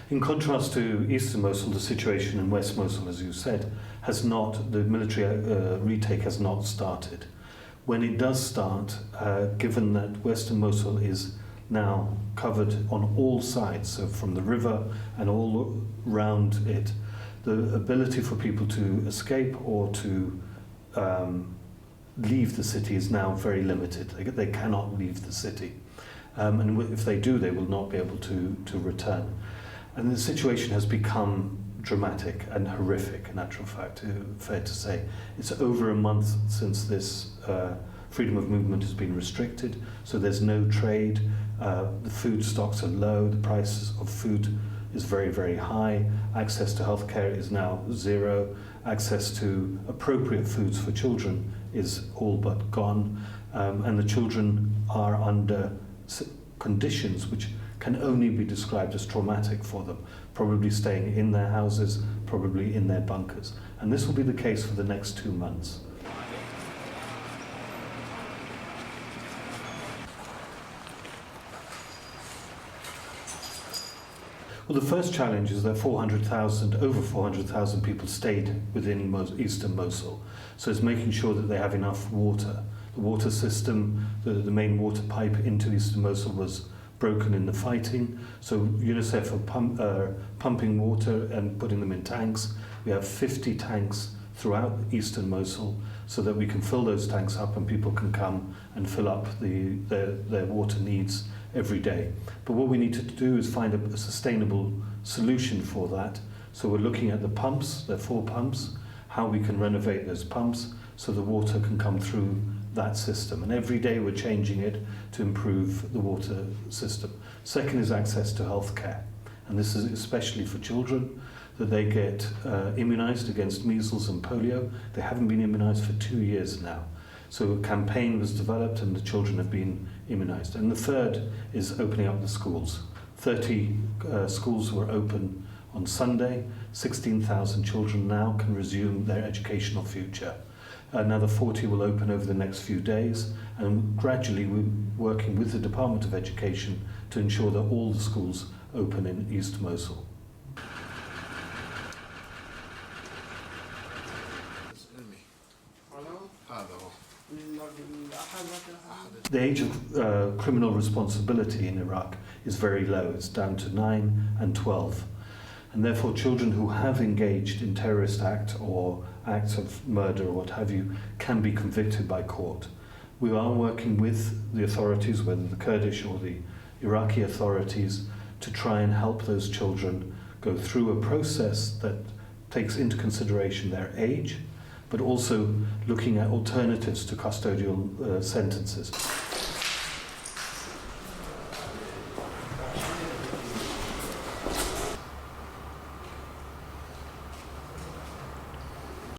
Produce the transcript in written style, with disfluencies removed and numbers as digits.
In contrast to eastern Mosul, the situation in West Mosul, as you said, the military retake has not started. When it does start, given that Western Mosul is now covered on all sides, so from the river and all around it, the ability for people to escape or to leave the city is now very limited. They cannot leave the city. And if they do, they will not be able to return. And the situation has become dramatic and horrific, in actual fact, fair to say. It's over a month since this freedom of movement has been restricted, so there's no trade, the food stocks are low, the price of food is very, very high, access to healthcare is now zero, access to appropriate foods for children is all but gone, and the children are under conditions which can only be described as traumatic for them, probably staying in their houses, probably in their bunkers. And this will be the case for the next 2 months. Well, the first challenge is that over 400,000 people stayed within eastern Mosul. So it's making sure that they have enough water. The water system, the main water pipe into eastern Mosul was broken in the fighting. So Unicef are pumping water and putting them in tanks. We have 50 tanks throughout eastern Mosul so that we can fill those tanks up and people can come and fill up their water needs every day. But what we need to do is find a sustainable solution for that. So we're looking at the pumps, there are 4 pumps, how we can renovate those pumps so the water can come through that system. And every day we're changing it to improve the water system. Second is access to healthcare. And this is especially for children, that they get immunized against measles and polio. They haven't been immunized for 2 years now. So a campaign was developed and the children have been immunized. And the third is opening up the schools. 30 schools were open on Sunday. 16,000 children now can resume their educational future. Another 40 will open over the next few days, and gradually we're working with the Department of Education to ensure that all the schools open in East Mosul. The age of criminal responsibility in Iraq is very low. It's down to 9 and 12. And therefore children who have engaged in terrorist act or acts of murder or what have you can be convicted by court. We are working with the authorities, whether the Kurdish or the Iraqi authorities, to try and help those children go through a process that takes into consideration their age, but also looking at alternatives to custodial sentences.